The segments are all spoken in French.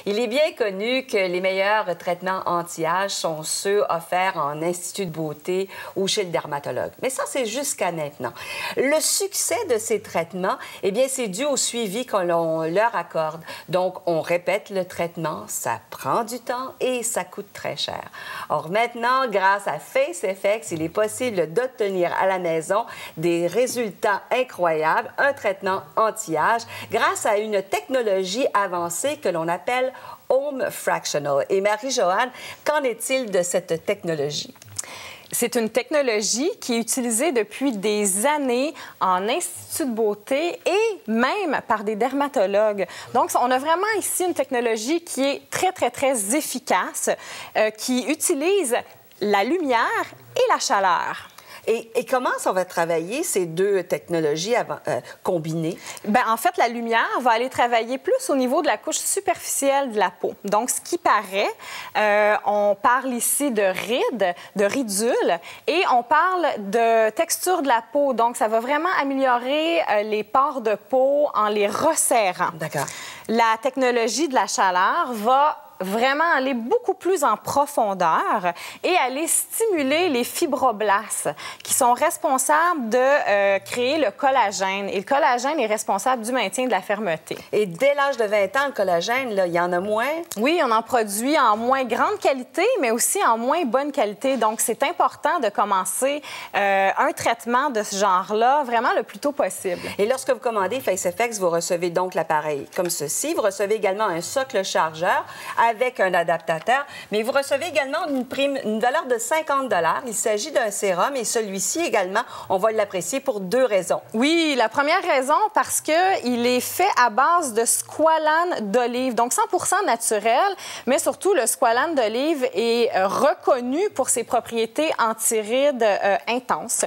Il est bien connu que les meilleurs traitements anti-âge sont ceux offerts en institut de beauté ou chez le dermatologue. Mais ça, c'est jusqu'à maintenant. Le succès de ces traitements, eh bien, c'est dû au suivi qu'on leur accorde. Donc, on répète le traitement, ça prend du temps et ça coûte très cher. Or, maintenant, grâce à FaceFX, il est possible d'obtenir à la maison des résultats incroyables, un traitement anti-âge, grâce à une technologie avancée que l'on appelle Home Fractional. Et Marie-Joanne, qu'en est-il de cette technologie? C'est une technologie qui est utilisée depuis des années en institut de beauté et même par des dermatologues. Donc, on a vraiment ici une technologie qui est très efficace, qui utilise la lumière et la chaleur. Et comment ça va travailler, ces deux technologies combinées? Bien, en fait, la lumière va aller travailler plus au niveau de la couche superficielle de la peau. Donc, ce qui paraît, on parle ici de rides, de ridules, et on parle de texture de la peau. Donc, ça va vraiment améliorer les pores de peau en les resserrant. D'accord. La technologie de la chaleur va vraiment aller beaucoup plus en profondeur et aller stimuler les fibroblastes qui sont responsables de créer le collagène. Et le collagène est responsable du maintien de la fermeté. Et dès l'âge de 20 ans, le collagène, là, il y en a moins? Oui, on en produit en moins grande qualité, mais aussi en moins bonne qualité. Donc, c'est important de commencer un traitement de ce genre-là vraiment le plus tôt possible. Et lorsque vous commandez FaceFX, vous recevez donc l'appareil comme ceci. Vous recevez également un socle chargeur avec un adaptateur, mais vous recevez également une valeur de 50 $. Il s'agit d'un sérum et celui-ci également, on va l'apprécier pour deux raisons. Oui, la première raison, parce qu'il est fait à base de squalane d'olive, donc 100% naturel, mais surtout le squalane d'olive est reconnu pour ses propriétés anti-rides intenses.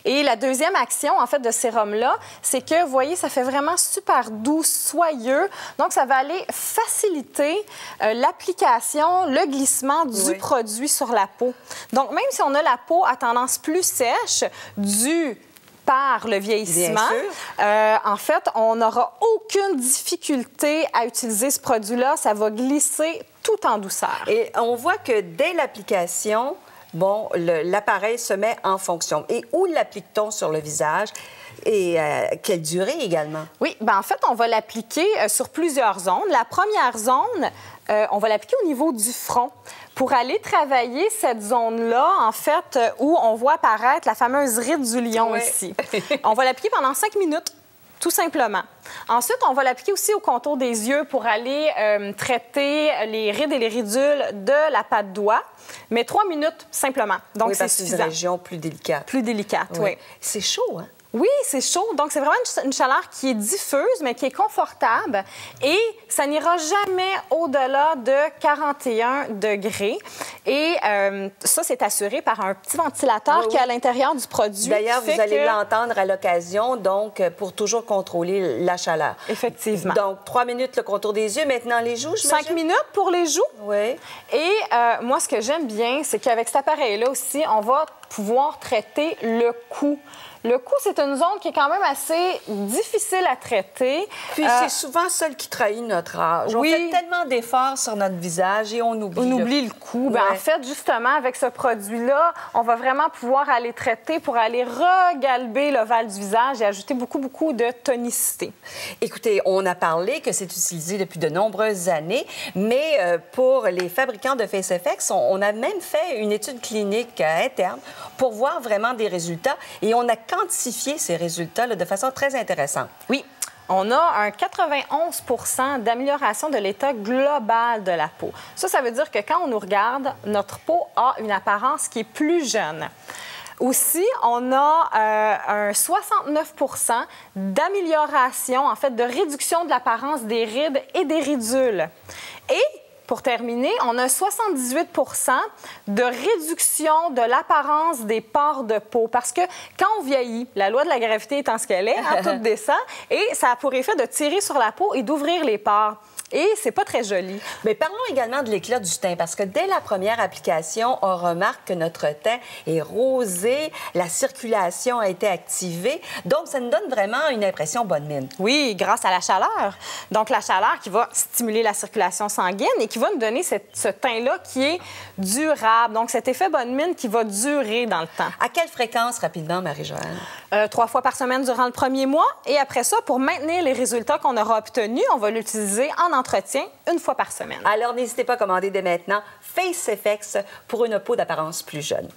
Et la deuxième action, en fait, de ce sérum-là, c'est que, vous voyez, ça fait vraiment super doux, soyeux, donc ça va aller faciliter l'application, le glissement du produit sur la peau. Donc, même si on a la peau à tendance plus sèche, due par le vieillissement, en fait, on n'aura aucune difficulté à utiliser ce produit-là. Ça va glisser tout en douceur. Et on voit que dès l'application, bon, l'appareil se met en fonction. Et où l'applique-t-on sur le visage? Et quelle durée également? Oui, bien, en fait, on va l'appliquer sur plusieurs zones. La première zone, on va l'appliquer au niveau du front pour aller travailler cette zone-là, en fait, où on voit apparaître la fameuse ride du lion ici. On va l'appliquer pendant 5 minutes, tout simplement. Ensuite, on va l'appliquer aussi au contour des yeux pour aller traiter les rides et les ridules de la patte doigt, mais 3 minutes simplement. Donc, c'est suffisant. C'est une région plus délicate. Plus délicate, oui. C'est chaud, hein? Oui, c'est chaud. Donc, c'est vraiment une chaleur qui est diffuse, mais qui est confortable. Et ça n'ira jamais au-delà de 41 degrés. Et ça, c'est assuré par un petit ventilateur qui est à l'intérieur du produit. D'ailleurs, vous allez l'entendre à l'occasion, donc, pour toujours contrôler la chaleur. Effectivement. Donc, 3 minutes le contour des yeux. Maintenant, les joues, je 5 minutes pour les joues. Oui. Et moi, ce que j'aime bien, c'est qu'avec cet appareil-là aussi, on va pouvoir traiter le cou. Le cou, c'est une zone qui est quand même assez difficile à traiter. Puis c'est souvent celle qui trahit notre âge. On fait tellement d'efforts sur notre visage et on oublie le cou. Bien, en fait, justement, avec ce produit-là, on va vraiment pouvoir aller traiter pour aller regalber l'ovale du visage et ajouter beaucoup de tonicité. Écoutez, on a parlé que c'est utilisé depuis de nombreuses années, mais pour les fabricants de FaceFX, on a même fait une étude clinique interne pour voir vraiment des résultats et on a quantifié ces résultats là, de façon très intéressante. Oui. On a un 91 % d'amélioration de l'état global de la peau. Ça veut dire que quand on nous regarde, notre peau a une apparence qui est plus jeune. Aussi, on a un 69 % d'amélioration, en fait, de réduction de l'apparence des rides et des ridules. Et pour terminer, on a 78 % de réduction de l'apparence des pores de peau. Parce que quand on vieillit, la loi de la gravité étant ce qu'elle est, tout descend, et ça a pour effet de tirer sur la peau et d'ouvrir les pores. et c'est pas très joli. Mais parlons également de l'éclat du teint, parce que dès la première application, on remarque que notre teint est rosé, la circulation a été activée, donc ça nous donne vraiment une impression bonne mine. Oui, grâce à la chaleur. Donc, la chaleur qui va stimuler la circulation sanguine et qui va nous donner ce teint-là qui est durable. Donc, cet effet bonne mine qui va durer dans le temps. À quelle fréquence, rapidement, Marie-Joanne? 3 fois par semaine durant le premier mois. Et après ça, pour maintenir les résultats qu'on aura obtenus, on va l'utiliser en entretien 1 fois par semaine. Alors, n'hésitez pas à commander dès maintenant Face FX pour une peau d'apparence plus jeune.